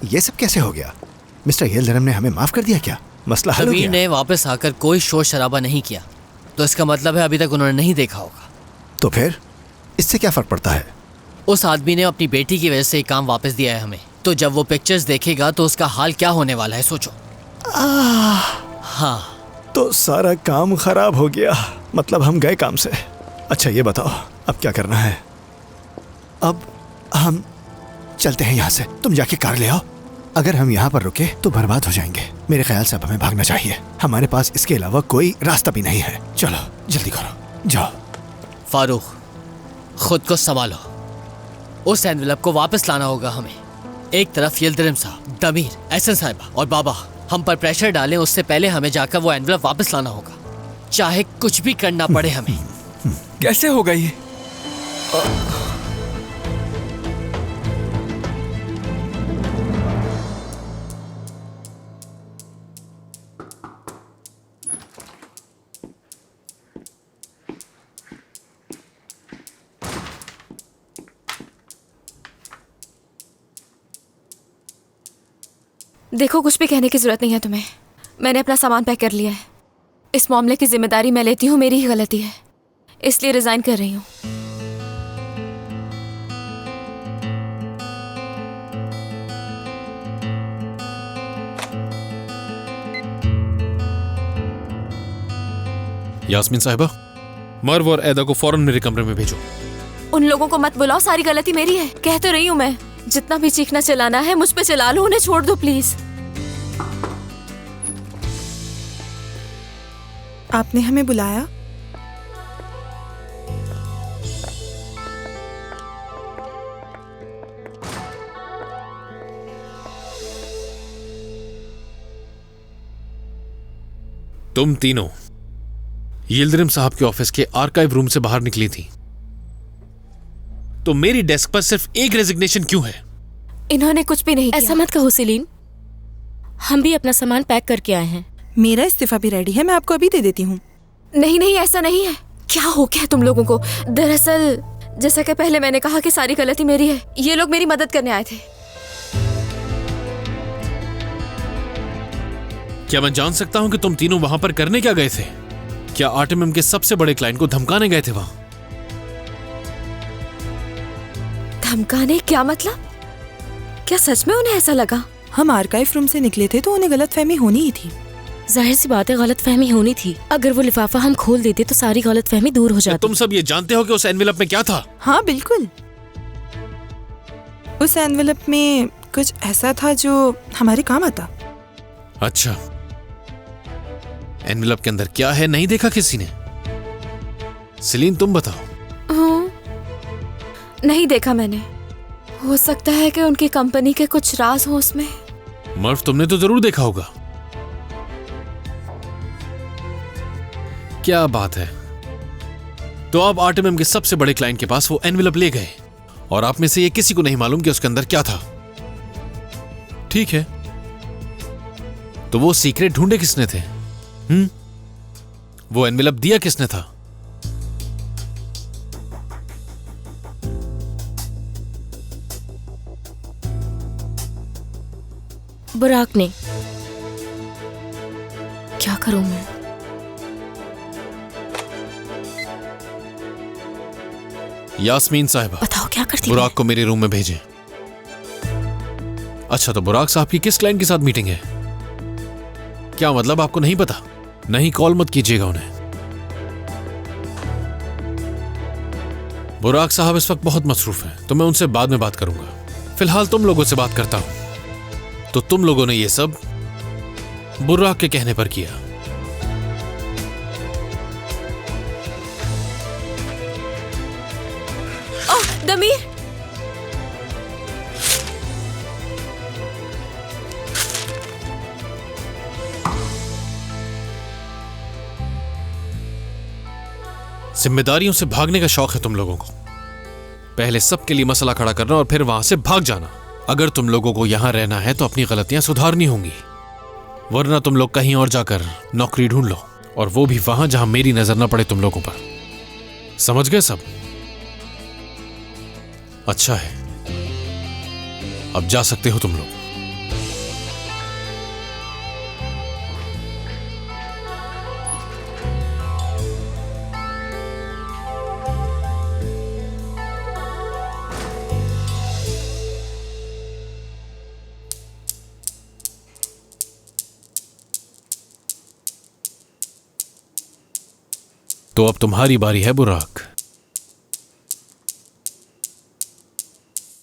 ये सब कैसे हो गया? मिस्टर येल्दरम ने हमें माफ कर दिया क्या? मसला हल हो गया? ने वापस आकर कोई शोर शराबा नहीं किया, तो इसका मतलब है अभी तक उन्होंने नहीं देखा होगा। तो फिर इससे क्या फर्क पड़ता है? उस आदमी ने अपनी बेटी की वजह से काम वापस दिया है हमें, तो जब वो पिक्चर्स देखेगा तो उसका हाल क्या होने वाला है सोचो। हाँ, तो सारा काम खराब हो गया, मतलब हम गए काम से। अच्छा ये बताओ अब क्या करना है? अब हम चलते हैं यहाँ से, तुम जाके कार ले आओ। अगर हम यहाँ पर रुके तो बर्बाद हो जाएंगे। मेरे ख्याल से अब हमें भागना चाहिए, हमारे पास इसके अलावा कोई रास्ता भी नहीं है। चलो जल्दी करो, जाओ। फारूक खुद को संभालो, उस एनवेलप को वापस लाना होगा हमें। एक तरफ यिल्दिरिम साहब, दमीर, एहसन साहिबा और बाबा हम पर प्रेशर डालें, उससे पहले हमें जाकर वो एनवेलप वापस लाना होगा, चाहे कुछ भी करना पड़े हमें। कैसे होगा ये? देखो, कुछ भी कहने की जरूरत नहीं है तुम्हें। मैंने अपना सामान पैक कर लिया है। इस मामले की जिम्मेदारी मैं लेती हूँ, मेरी ही गलती है, इसलिए रिजाइन कर रही हूँ। यास्मीन साहिबा, मर्व और ऐदा को फौरन मेरे कमरे में भेजो। उन लोगों को मत बुलाओ, सारी गलती मेरी है। कह तो रही हूँ मैं, जितना भी चीखना चलाना है मुझ पे चला लो, उन्हें छोड़ दो प्लीज। आपने हमें बुलाया? तुम तीनों यिल्दिरिम साहब के ऑफिस के आर्काइव रूम से बाहर निकली थी, तो मेरी डेस्क पर सिर्फ एक रेजिग्नेशन क्यों है? इन्होंने कुछ भी नहीं किया। ऐसा मत कहो सेलिन, हम भी अपना सामान पैक करके आए हैं। मेरा इस्तीफा भी रेडी है, मैं आपको अभी दे देती हूँ। नहीं नहीं, ऐसा नहीं है। क्या हो गया तुम लोगों को? दरअसल जैसा कि पहले मैंने कहा कि सारी गलती मेरी है। ये लोग मेरी मदद करने आए थे। क्या मैं जान सकता हूं कि तुम तीनों वहां पर करने क्या गए थे? क्या आर्टेमियम के सबसे बड़े क्लाइंट को धमकाने गए थे वहां? धमकाने? क्या मतलब? क्या सच में उन्हें ऐसा लगा? हम आर्काइव रूम से निकले थे तो उन्हें गलतफहमी होनी ही थी। जाहिर सी बात है, गलतफहमी होनी थी। अगर वो लिफाफा हम खोल देते तो सारी गलतफहमी दूर हो जाती। तुम सब ये जानते हो कि उस एनवेलप में क्या था? हाँ बिल्कुल, उस एनवेलप में कुछ ऐसा था जो हमारे काम आता। अच्छा, एनवेलप के अंदर क्या है नहीं देखा किसी ने? सेलिन तुम बताओ। हाँ, नहीं देखा मैंने। हो सकता है कि उनकी कंपनी के कुछ राज हो उसमें। मर्फ तुमने तो जरूर देखा होगा। क्या बात है, तो आप आर्टेमियम के सबसे बड़े क्लाइंट के पास वो एनवेलप ले गए और आप में से ये किसी को नहीं मालूम कि उसके अंदर क्या था। ठीक है, तो वो सीक्रेट ढूंढे किसने थे? वो एनवेलप दिया किसने था? बुराक ने। क्या करूं मैं? यास्मीन साहिबा, बताओ क्या करती? बुराक को मेरे रूम में भेजें। अच्छा, तो बुराक साहब की किस क्लाइंट के साथ मीटिंग है? क्या मतलब आपको नहीं पता? नहीं, कॉल मत कीजिएगा उन्हें। बुराक साहब इस वक्त बहुत मसरूफ हैं, तो मैं उनसे बाद में बात करूंगा। फिलहाल तुम लोगों से बात करता हूं। तो तुम लोगों ने ये सब बुराक के कहने पर किया? दमीर, जिम्मेदारियों से भागने का शौक है तुम लोगों को। पहले सबके लिए मसला खड़ा करना और फिर वहां से भाग जाना। अगर तुम लोगों को यहां रहना है तो अपनी गलतियां सुधारनी होंगी, वरना तुम लोग कहीं और जाकर नौकरी ढूंढ लो, और वो भी वहां जहां मेरी नजर ना पड़े तुम लोगों पर। समझ गए सब? अच्छा है, अब जा सकते हो तुम लोग। तो अब तुम्हारी बारी है बुराक।